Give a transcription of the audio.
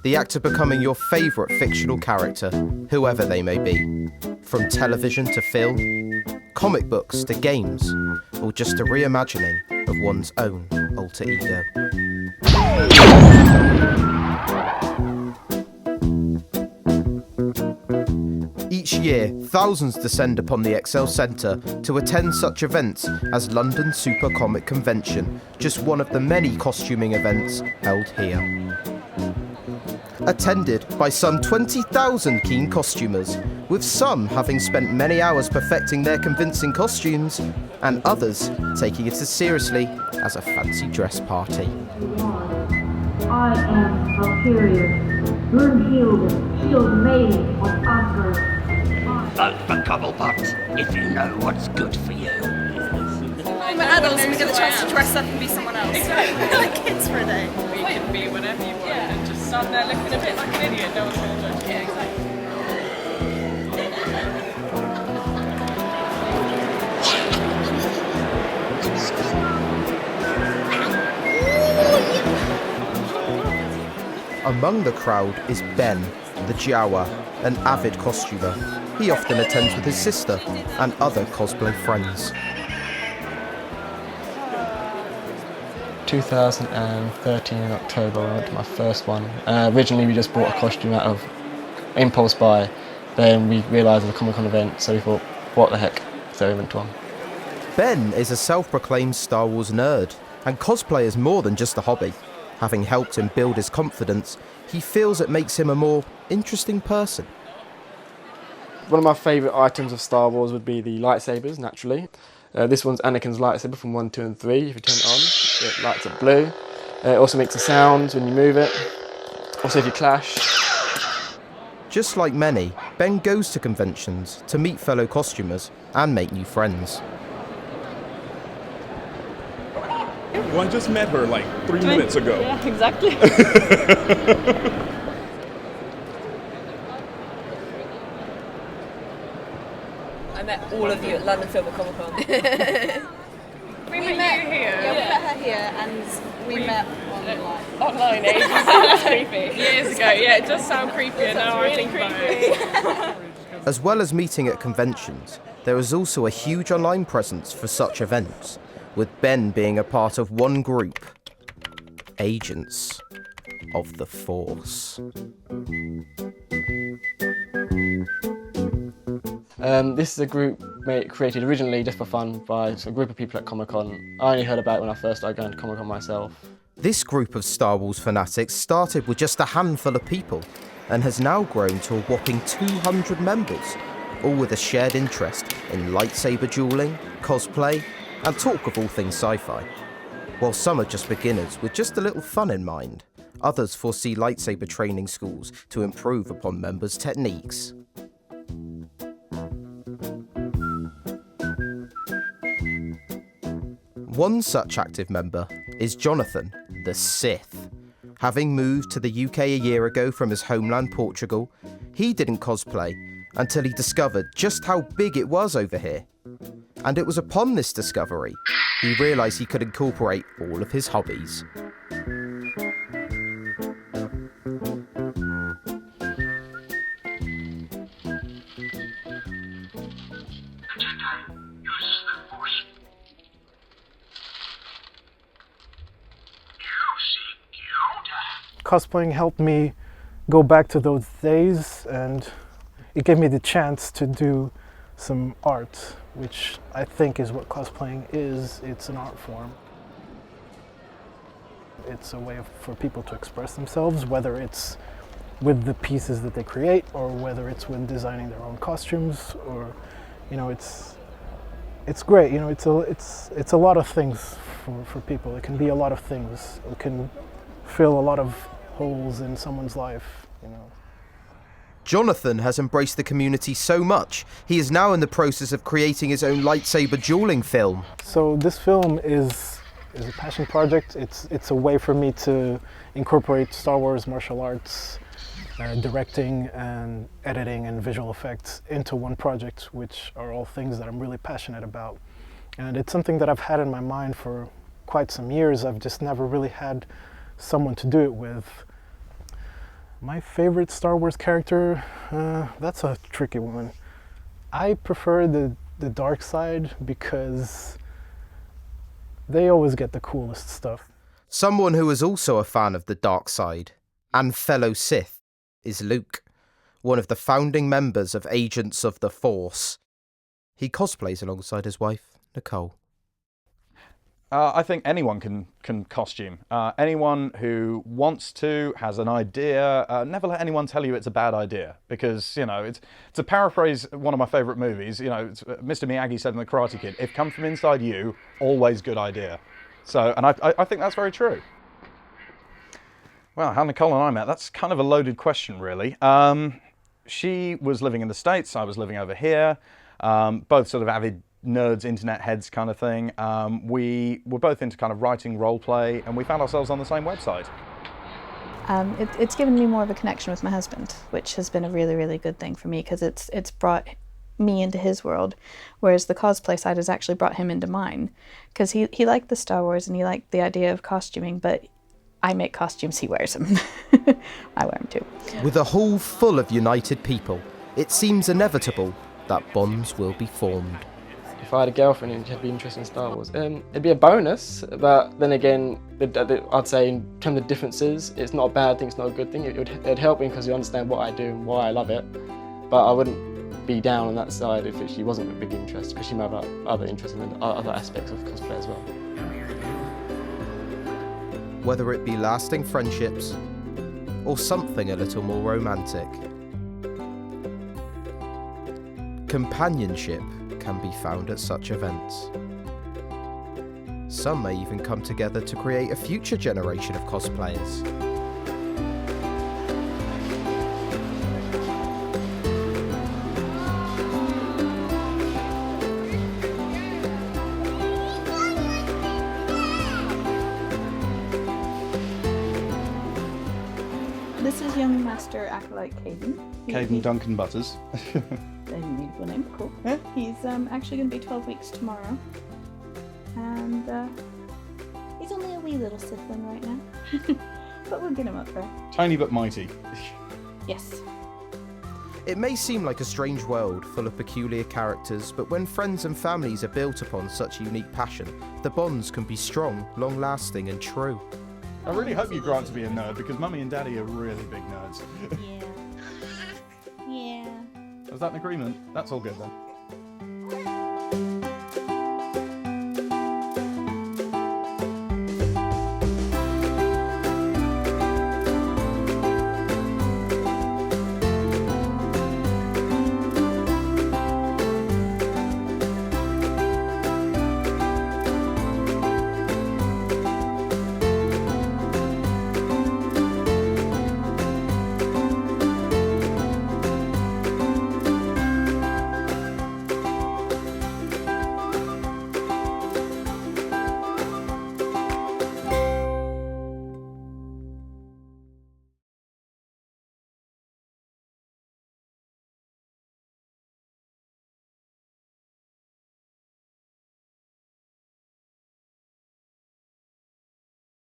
the act of becoming your favourite fictional character, whoever they may be. From television to film, comic books to games, or just a reimagining of one's own alter ego. Each year, thousands descend upon the Excel Centre to attend such events as London Super Comic Convention, just one of the many costuming events held here. Attended by some 20,000 keen costumers, with some having spent many hours perfecting their convincing costumes, and others taking it as seriously as a fancy dress party. I am Valkyria, Brunhilde, shield maiden of Asgard. Vote for Cobblepot if you know what's good for you. When we're adults, we get the chance to dress up and be someone else. Exactly. We're like kids for a day. You can be whatever you want and just stand there looking a bit like an idiot. No one's going to judge you. Yeah, exactly. Among the crowd is Ben, the Jawa, an avid costumer. He often attends with his sister and other cosplay friends. 2013 in October, I went to my first one. Originally we just bought a costume out of impulse buy, then we realised it was a Comic-Con event, so we thought, what the heck, so we went to one. Ben is a self-proclaimed Star Wars nerd, and cosplay is more than just a hobby. Having helped him build his confidence, he feels it makes him a more interesting person. One of my favourite items of Star Wars would be the lightsabers, naturally. This one's Anakin's lightsaber from 1, 2 and 3. If you turn it on, it lights up blue. It also makes a sound when you move it. Also if you clash. Just like many, Ben goes to conventions to meet fellow costumers and make new friends. Well, I just met her like 3 minutes ago. Yeah, exactly. I met all of you at London Film and Comic Con. we met you here. Yeah, we met her here and we met online. Online ages. That's creepy. Years ago, yeah, it does sound creepier now I think about it. As well as meeting at conventions, there is also a huge online presence for such events, with Ben being a part of one group, Agents of the Force. This is a group created originally just for fun by a group of people at Comic-Con. I only heard about it when I first started going to Comic-Con myself. This group of Star Wars fanatics started with just a handful of people and has now grown to a whopping 200 members, all with a shared interest in lightsaber dueling, cosplay, and talk of all things sci-fi. While some are just beginners with just a little fun in mind, others foresee lightsaber training schools to improve upon members' techniques. One such active member is Jonathan, the Sith. Having moved to the UK a year ago from his homeland Portugal, he didn't cosplay until he discovered just how big it was over here. And it was upon this discovery he realised he could incorporate all of his hobbies. Cosplaying helped me go back to those days, and it gave me the chance to do some art, which I think is what cosplaying is. It's an art form. It's a way for people to express themselves, whether it's with the pieces that they create or whether it's with designing their own costumes, or, you know, it's great. You know, it's a lot of things for people. It can be a lot of things. It can fill a lot of holes in someone's life, you know. Jonathan has embraced the community so much, he is now in the process of creating his own lightsaber dueling film. So this film is a passion project. It's a way for me to incorporate Star Wars martial arts, directing and editing and visual effects into one project, which are all things that I'm really passionate about. And it's something that I've had in my mind for quite some years. I've just never really had someone to do it with. My favorite Star Wars character, that's a tricky one. I prefer the dark side because they always get the coolest stuff. Someone who is also a fan of the dark side, and fellow Sith, is Luke, one of the founding members of Agents of the Force. He cosplays alongside his wife, Nicole. I think anyone can costume. Anyone who wants to, has an idea. Never let anyone tell you it's a bad idea, because, you know, it's to paraphrase one of my favourite movies. You know, Mr. Miyagi said in The Karate Kid, "If come from inside you, always good idea." So, and I think that's very true. Well, how Nicole and I met, that's kind of a loaded question, really. She was living in the States, I was living over here. Both sort of avid nerds, internet heads kind of thing. We were both into kind of writing role play, and we found ourselves on the same website. It's given me more of a connection with my husband, which has been a really, really good thing for me, because it's brought me into his world, whereas the cosplay side has actually brought him into mine, because he liked the Star Wars and he liked the idea of costuming, but I make costumes, he wears them. I wear them too. With a hall full of united people, it seems inevitable that bonds will be formed. If I had a girlfriend and she'd be interested in Star Wars, it'd be a bonus, but then again, I'd say in terms of differences, it's not a bad thing, it's not a good thing. It'd help me because you understand what I do and why I love it, but I wouldn't be down on that side if she wasn't a big interest, because she might have other interests in other aspects of cosplay as well. Whether it be lasting friendships or something a little more romantic, companionship can be found at such events. Some may even come together to create a future generation of cosplayers. This is young Master Acolyte Caden. Caden Duncan Butters. Beautiful name, cool. Yeah. He's actually going to be 12 weeks tomorrow, and he's only a wee little Sithling right now, but we'll get him up there. Tiny but mighty. Yes. It may seem like a strange world full of peculiar characters, but when friends and families are built upon such unique passion, the bonds can be strong, long-lasting and true. I really hope you grow up to be a nerd, because Mummy and Daddy are really big nerds. Yeah. Yeah. Is that an agreement? That's all good then.